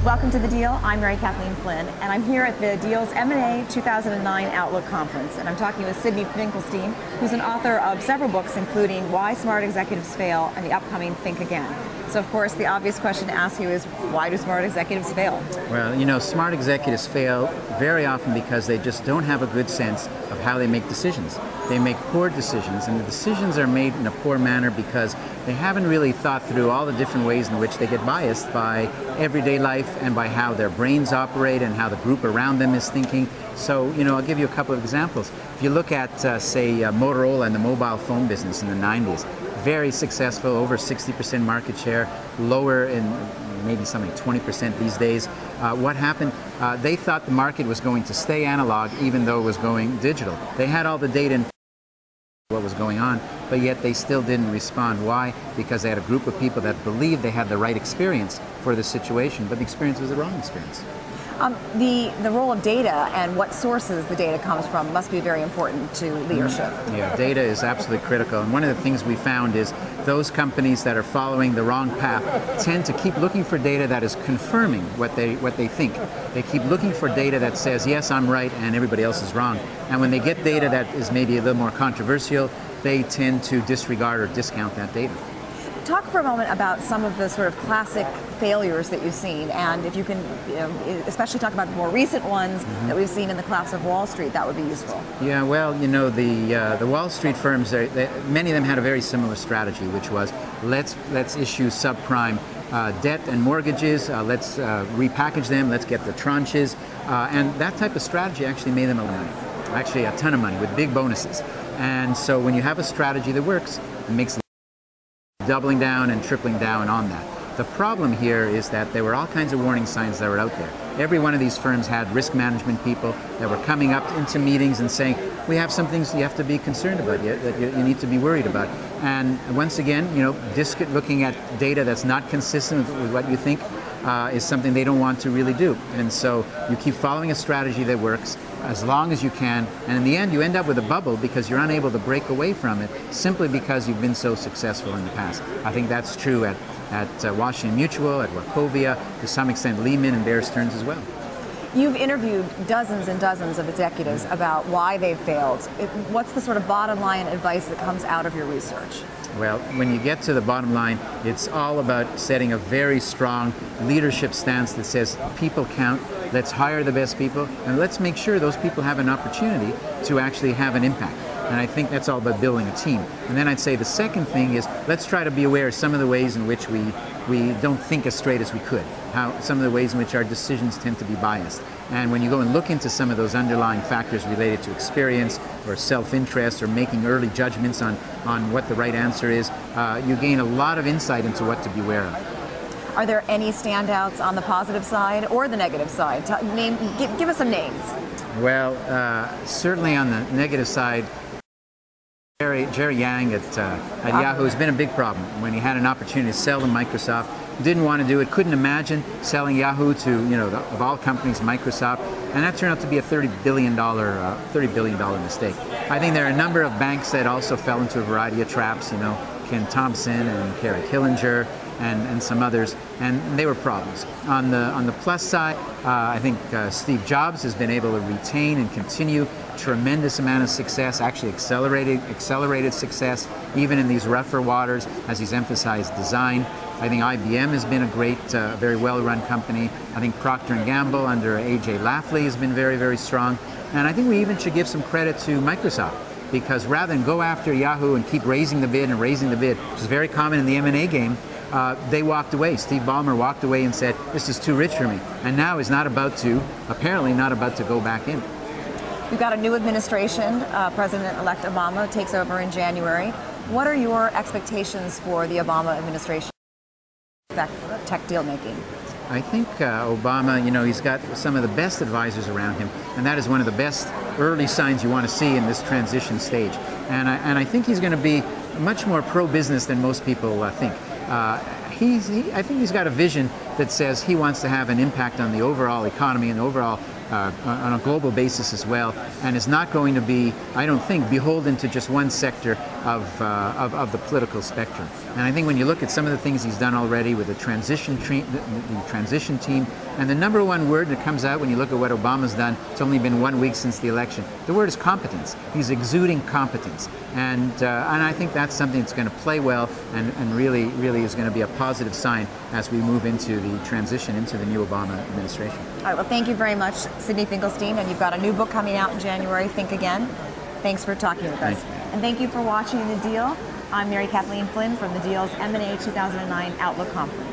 Welcome to The Deal. I'm Mary Kathleen Flynn, and I'm here at the Deal's M&A 2009 Outlook Conference, and I'm talking with Sydney Finkelstein, who's an author of several books, including Why Smart Executives Fail and the upcoming Think Again. So, of course, the obvious question to ask you is, why do smart executives fail? Well, you know, smart executives fail very often because they just don't have a good sense of how they make decisions. They make poor decisions, and the decisions are made in a poor manner because they haven't really thought through all the different ways in which they get biased by everyday life and by how their brains operate and how the group around them is thinking. So, you know, I'll give you a couple of examples. If you look at, say, Motorola and the mobile phone business in the 90s, very successful, over 60% market share, lower in maybe something 20% these days. What happened? They thought the market was going to stay analog even though it was going digital. They had all the data and what was going on, but yet they still didn't respond. Why? Because they had a group of people that believed they had the right experience for the situation, but the experience was the wrong experience. The role of data and what sources the data comes from must be very important to leadership. Yeah, data is absolutely critical. And one of the things we found is those companies that are following the wrong path tend to keep looking for data that is confirming what they think. They keep looking for data that says, yes, I'm right and everybody else is wrong. And when they get data that is maybe a little more controversial, they tend to disregard or discount that data. Talk for a moment about some of the sort of classic failures that you've seen, and if you can, especially talk about the more recent ones that we've seen in the collapse of Wall Street, that would be useful. Yeah, well, you know, the Wall Street firms, many of them had a very similar strategy, which was let's issue subprime debt and mortgages, let's repackage them, let's get the tranches, and that type of strategy actually made them a lot of money, actually a ton of money with big bonuses. And so when you have a strategy that works, it makes doubling down and tripling down on that. The problem here is that there were all kinds of warning signs that were out there. Every one of these firms had risk management people that were coming up into meetings and saying, we have some things you have to be concerned about, that you need to be worried about. And once again, you know, looking at data that's not consistent with what you think is something they don't want to really do. And so you keep following a strategy that works as long as you can, and in the end you end up with a bubble because you're unable to break away from it simply because you've been so successful in the past. I think that's true at Washington Mutual, at Wachovia, to some extent Lehman and Bear Stearns as well. You've interviewed dozens and dozens of executives about why they've failed. What's the sort of bottom line advice that comes out of your research? Well, when you get to the bottom line, it's all about setting a very strong leadership stance that says people count, let's hire the best people, and let's make sure those people have an opportunity to actually have an impact. And I think that's all about building a team. And then I'd say the second thing is let's try to be aware of some of the ways in which we don't think as straight as we could, how some of the ways in which our decisions tend to be biased. And when you go and look into some of those underlying factors related to experience or self-interest or making early judgments on what the right answer is, you gain a lot of insight into what to beware of. Are there any standouts on the positive side or the negative side? Give us some names. Well, certainly on the negative side, Jerry Yang at Yahoo has been a big problem. When he had an opportunity to sell to Microsoft, didn't want to do it, couldn't imagine selling Yahoo to, you know, of all companies, Microsoft, and that turned out to be a $30 billion mistake. I think there are a number of banks that also fell into a variety of traps, you know, Ken Thompson and Kerry Killinger and some others, and they were problems. On the plus side, I think Steve Jobs has been able to retain and continue tremendous amount of success, actually accelerated success, even in these rougher waters as he's emphasized design. I think IBM has been a great, very well-run company. I think Procter & Gamble under A.J. Lafley has been very, very strong. And I think we even should give some credit to Microsoft, because rather than go after Yahoo and keep raising the bid, which is very common in the M&A game, they walked away. Steve Ballmer walked away and said, this is too rich for me. And now is apparently not about to go back in. We've got a new administration. President-elect Obama takes over in January. What are your expectations for the Obama administration tech deal making? I think Obama, you know, he's got some of the best advisors around him, and that is one of the best early signs you want to see in this transition stage. And I think he's going to be much more pro-business than most people think. I think he's got a vision that says he wants to have an impact on the overall economy and overall on a global basis as well, and is not going to be, I don't think, beholden to just one sector of the political spectrum. And I think when you look at some of the things he's done already with the transition team, and the number one word that comes out when you look at what Obama's done, it's only been 1 week since the election, the word is competence. He's exuding competence. And I think that's something that's going to play well and really is going to be a positive sign as we move into the transition into the new Obama administration. All right, well, thank you very much, Sidney Finkelstein, and you've got a new book coming out in January, Think Again. Thanks for talking with us. And thank you for watching The Deal. I'm Mary Kathleen Flynn from The Deal's M&A 2009 Outlook Conference.